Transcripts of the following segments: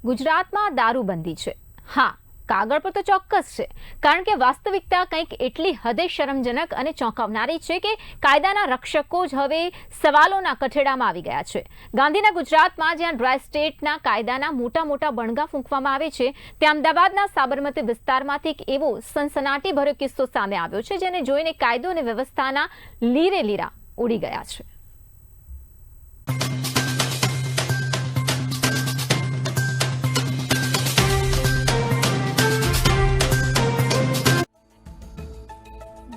ગુજરાતમાં દારૂબંધી છે। હા, કાગળ પર તો ચોક્કસ છે, કારણ કે વાસ્તવિકતા કંઈક એટલી હદે શરમજનક અને ચોંકાવનારી છે કે કાયદાના રક્ષકો જ હવે સવાલોના કઠેડામાં આવી ગયા છે। ગાંધીના ગુજરાતમાં જ્યાં ડ્રાય સ્ટેટના કાયદાના મોટા બણગા ફૂંકવામાં આવે છે, ત્યાં અમદાવાદના સાબરમતી વિસ્તારમાંથી એક એવો સનસનાટીભર્યો કિસ્સો સામે આવ્યો છે, જેને જોઈને કાયદો અને વ્યવસ્થાના લીરે લીરા ઉડી ગયા છે।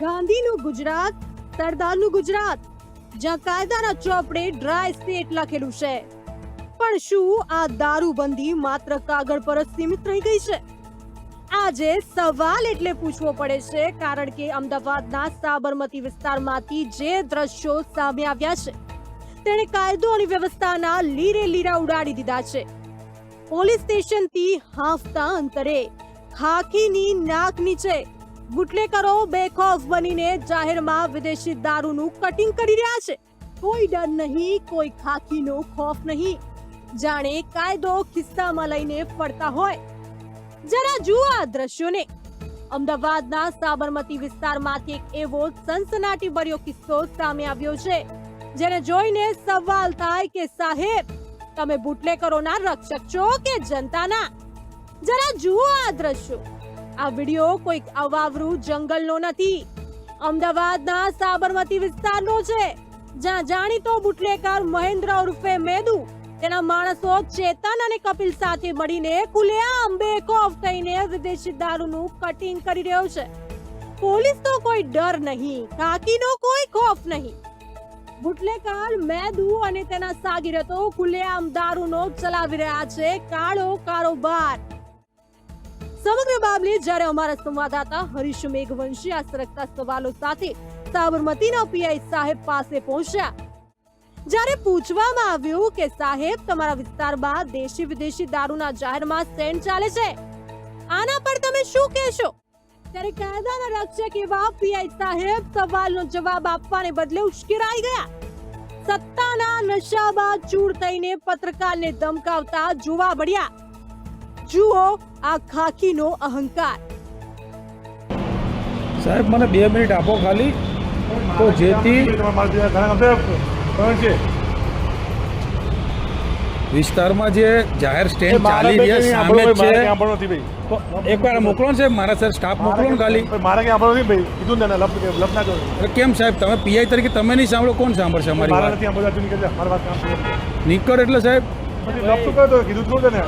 ગાંધીનું ગુજરાત, સરદારનું ગુજરાત, જ્યાં કાયદાના ચોપડે ડ્રાય સ્ટેટ લખેલું છે, પણ શું આ દારૂબંધી માત્ર કાગળ પર જ સીમિત રહી ગઈ છે? આજે સવાલ એટલે પૂછવો પડે છે, કારણ કે અમદાવાદના સાબરમતી વિસ્તારમાંથી જે દ્રશ્યો સામે આવ્યા છે, તેણે કાયદો અને વ્યવસ્થાના લીરે લીરા ઉડાડી દીધા છે। પોલીસ સ્ટેશનથી હાંફતા અંતરે ખાખીની નાક નીચે બુટલેકરો બેખૌફ બનીને જાહેરમાં વિદેશી દારૂનું કટિંગ કરી રહ્યા છે। કોઈ ડર નહીં, કોઈ ખાખીનો ખોફ નહીં, જાણે કાયદો ખિસ્સામાં લઈને ફરતા હોય। જરા જુઓ આ દ્રશ્યોને। અમદાવાદના સાબરમતી વિસ્તારમાંથી એક એવો સનસનાટીભર્યો કિસ્સો સામે આવ્યો છે, જેને જોઈને સવાલ થાય કે સાહેબ, તમે બુટલેકરોના રક્ષક છો કે જનતાના? જરા જુઓ આ દ્રશ્યો। આ વિડિયો કોઈક અવાવરું જંગલનો નથી, અમદાવાદના સાબરમતી વિસ્તારનો છે, જ્યાં જાણીતો બુટલેકર મહેન્દ્ર ઉર્ફે મેદુ તેના માણસો ચેતન અને કપિલ સાથે મળીને ખુલ્લેઆમ બેખૌફ થઈને વિદેશી દારૂનું કટિંગ કરી રહ્યો છે। પોલીસ તો કોઈ ડર નહીં, ખાકીનો કોઈ ખોફ નહીં। બુટલેકર મેદુ અને તેના સાગીરતો ખુલ્લેઆમ દારૂનો ચલાવી રહ્યા છે કાળો કારોબાર। સમગ્ર મામલે જ્યારે અમારા સંવાદદાતા હરીશ મેઘવંશી આ સરકતા સવાલો સાથે સાબરમતીના પીઆઈ સાહેબ પાસે પહોંચ્યા, જ્યારે પૂછવામાં આવ્યું કે સાહેબ, તમારા વિસ્તારમાં દેશી વિદેશી દારૂના જાહેરમાં સ્ટેન્ડ ચાલે છે, આના પર તમે શું કહેશો? ત્યારે કાયદાના રક્ષક એવા પીઆઈ સાહેબ સવાલનો જવાબ આપવાને બદલે ઉશ્કેરાઈ ગયા। સત્તાના નશામાં ચૂર થઈને પત્રકારને ધમકાવતા જોવા મળ્યા। જુઓ આ ખાખીનો અહંકાર। સાહેબ, મને 2 મિનિટ આપો ખાલી, તો જેથી વિસ્તારમાં જે જાહેર સ્ટેન્ડ ચાલી રહ્યા સામે છે, એકવાર મોકલો ને સાહેબ, મારા સર સ્ટાફ મોકલો ને ખાલી। મારા ક્યાં આપણો નહીં ભાઈ, કીધું ને લપ ના કરો। કેમ સાહેબ, તમે પીઆઈ તરીકે તમે નહીં સાંભળો, કોણ સાંભળશે અમારી વાત? મારા નથી સાંભળતું, નીકળ જા, મારી વાત કામ નીકળ એટલે સાહેબ પછી લપ તો કરો, કીધું થોડું ને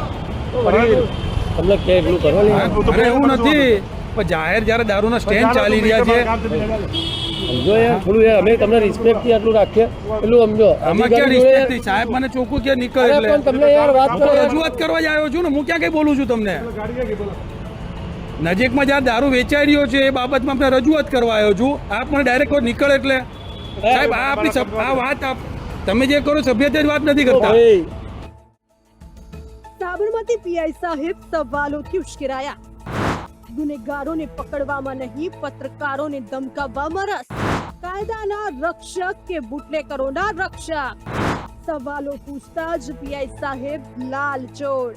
તમને કે એટલું કરવાનું એવું નથી, પણ જાહેર જ્યારે દારૂના સ્ટેન્ડ ચાલી રહ્યા છે, સમજો યાર, થોડું યાર, અમે તમને રિસ્પેક્ટ થી આટલું રાખીએ, એટલું સમજો। આમાં ક્યાં રિસ્પેક્ટ થી સાહેબ? મને ચોખ્ખું કે નીકળ એટલે તમને યાર વાત કરો, રજૂઆત કરવા જ આવ્યો છું ને, હું ક્યાં કઈ બોલું છું તમને? નજીકમાં જ્યાં દારૂ વેચાઈ રહ્યો છે એ બાબતમાં આપણે રજૂઆત કરવા આવ્યો છું, આપ મને ડાયરેક્ટ નીકળ એટલે સાહેબ, આ આપણી આ વાત તમે જે કરો સભ્યતા જ વાત નથી કરતા। સાબરમતી પીઆઈ સાહેબ સવાલોથી ઉશ્કેરાયા। ગુનેગારોને પકડવામાં નહીં, પત્રકારોને ધમકાવવામાં રસ। કાયદાના રક્ષક કે બુટલેકરોના રક્ષક? સવાલો પૂછતા જ પીઆઈ સાહેબ લાલચોળ।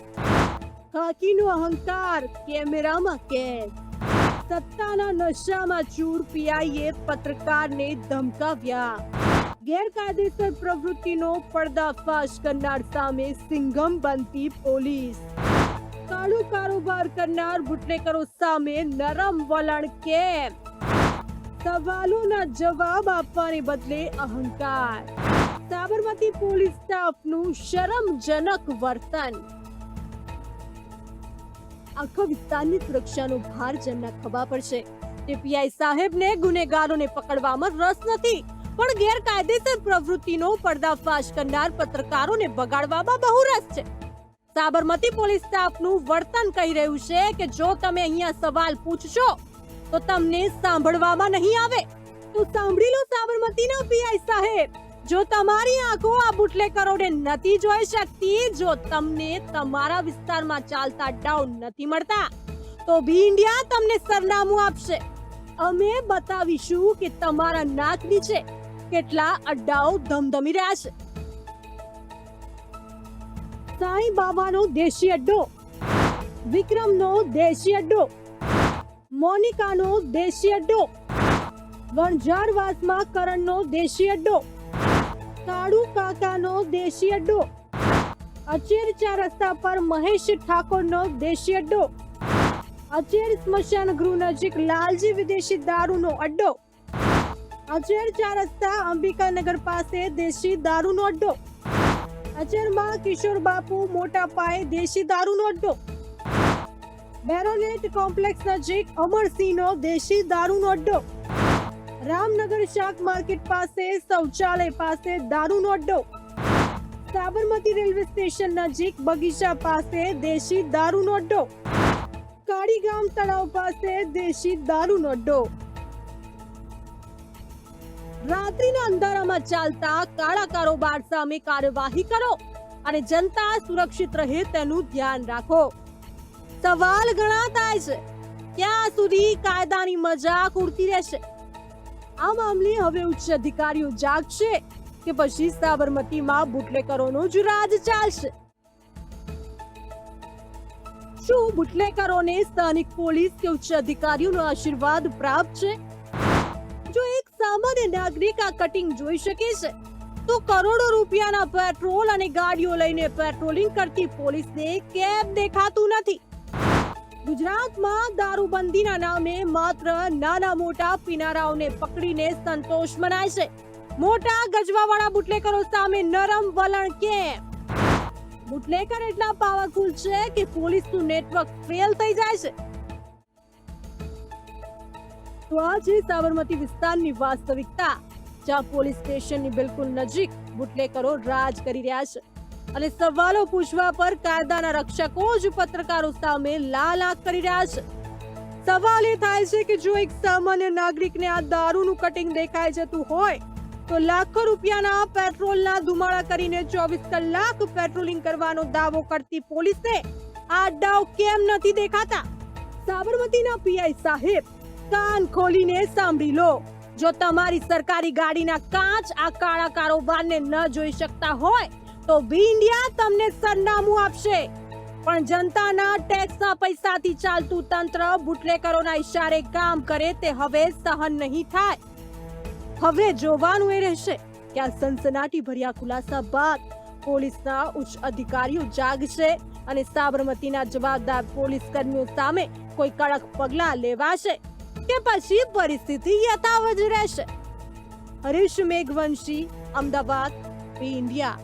ખાકીનો અહંકાર કેમેરામાં કેદ। સત્તાના નશામાં ચૂર પીઆઈએ પત્રકારને ધમકાવ્યા। ગેરકાયદેસર પ્રવૃત્તિનો પર્દાફાશ કરનાર સામે સિંઘમ બનતી પોલીસ। કાળો કારોબાર કરનાર બુટલેકરો સામે નરમ વલણ કેમ? સવાલોના જવાબ આપવાને બદલે અહંકાર। સાબરમતી પોલીસ સ્ટાફનું શરમજનક વર્તન। આખા વિસ્તારની સુરક્ષાનો ભાર જેમના ખભા પર છે, તે પીઆઈ સાહેબને ગુનેગારોને પકડવામાં રસ નથી, પણ ગેરકાયદેસર પ્રવૃત્તિનો પર્દાફાશ કરનાર પત્રકારોને બગાડવામાં બહુ રસ છે। સાબરમતી પોલીસ સ્ટાફનું વર્તન કહી રહ્યું છે કે જો તમે અહીંયા સવાલ પૂછશો તો તમને સાંભળવામાં નહીં આવે। તો સાંભળી લો સાબરમતીના પીઆઈ સાહેબ, જો તમારી આંખો આ બુટલેકરોને નથી જોઈ શકતી, જો તમને તમારા વિસ્તારમાં ચાલતા ડાઉન નથી મળતા, તો બી ઇન્ડિયા તમને સરનામું આપશે। અમે બતાવીશું કે તમારા નાક નીચે કેટલા અડ્ડાઓ ધમધમી રહ્યા છે। સાંઈ બાબાનો દેશી અડ્ડો, વિક્રમનો દેશી અડ્ડો, મોનિકાનો દેશી અડ્ડો, વણઝારવાસમાં કરણનો દેશી અડ્ડો, કાળુ કાકાનો દેશી અડ્ડો, અચેર 4 રસ્તા પર મહેશ ઠાકોરનો દેશી અડ્ડો, અચેર સ્મશાન ગૃહ નજીક લાલજી વિદેશી દારૂનો અડ્ડો, અચેર 4 રસ્તા અંબિકાનગર પાસે દેશી દારૂનો અડ્ડો, અચેરમાં કિશોર બાપુ મોટા પાયે દેશી દારૂનો અડ્ડો, બેરોનેટ કોમ્પ્લેક્સ નજીક અમરસિંહનો દેશી દારૂનો અડ્ડો, રામનગર શાક માર્કેટ પાસે શૌચાલય પાસે દારૂનો અડ્ડો, સાબરમતી રેલવે સ્ટેશન નજીક બગીચા પાસે દેશી દારૂનો અડ્ડો, કાળીગામ તળાવ પાસે દેશી દારૂનો અડ્ડો. રાત્રિના અંધારામાં ચાલતા કાળા કારોબાર સામે કાર્યવાહી કરો અને જનતા સુરક્ષિત રહે તેનું ધ્યાન રાખો. સવાલ ઘણા થાય છે, ક્યાં સુધી કાયદાની મજાક ઉડતી રહેશે? આ મામલે હવે ઉચ્ચ અધિકારીઓ જાગશે કે પછી સાબરમતીમાં બુટલેકરોનો જ રાજ ચાલશે? શું બુટલેકરોને સ્થાનિક પોલીસ કે ઉચ્ચ અધિકારીઓનો આશીર્વાદ પ્રાપ્ત છે? જો એક સામાન્ય નાગરિક આ કટિંગ જોઈ શકે છે તો કરોડો રૂપિયાના પેટ્રોલ અને ગાડીઓ લઈને પેટ્રોલિંગ કરતી પોલીસને કેમ દેખાતું નથી? ગુજરાતમાં દારૂબંધીના નામે માત્ર નાના મોટા પીનારાઓને પકડીને સંતોષ મનાય છે. મોટા ગજવાવાળા બુટલેકરો સામે નરમ વલણ કેમ? બુટલેકર એટલા પાવરફુલ છે કે પોલીસનું નેટવર્ક ફેલ થઈ જાય છે. તો આ છે સાબરમતી વિસ્તારની વાસ્તવિકતા, જ્યાં પોલીસ સ્ટેશનની બિલકુલ નજીક બુટલેકરો રાજ કરી રહ્યા છે અને સવાલો પૂછવા પર કાયદાના રક્ષકો જ પત્રકારો સામે લાલ આંખ કરી રહ્યા છે. સવાલ એ થાય છે કે જો એક સામાન્ય નાગરિકને આ દારૂનું કટિંગ દેખાઈ જતું હોય તો લાખો રૂપિયાના પેટ્રોલના ધુમાડા કરીને 24 કલાક પેટ્રોલિંગ કરવાનો દાવો કરતી પોલીસને આ અડ્ડાઓ કેમ નથી દેખાતા? સાબરમતીના પીઆઈ સાહેબ, કાન ખોલીને સાંભળી લો. જો તમારી સરકારી ગાડીના કાચ આ કાળા કારોબારને ન જોઈ શકતા હોય તો બી ઇન્ડિયા તમને સરનામું આપશે. પણ જનતાના ટેક્સના પૈસાથી ચાલતું તંત્ર બુટલેકરોના ઈશારે કામ કરે તે હવે સહન નહીં થાય. હવે જોવાનું એ રહેશે કે આ સનસનાટી ભર્યા ખુલાસા બાદ પોલીસના ઉચ્ચ અધિકારીઓ જાગશે અને સાબરમતીના જવાબદાર પોલીસ કર્મીઓ સામે કોઈ કડક પગલાં લેવાશે કે પછી પરિસ્થિતિ યથાવત રહેશે. હરીશ મેઘવંશી, અમદાવાદ, બી ઇન્ડિયા.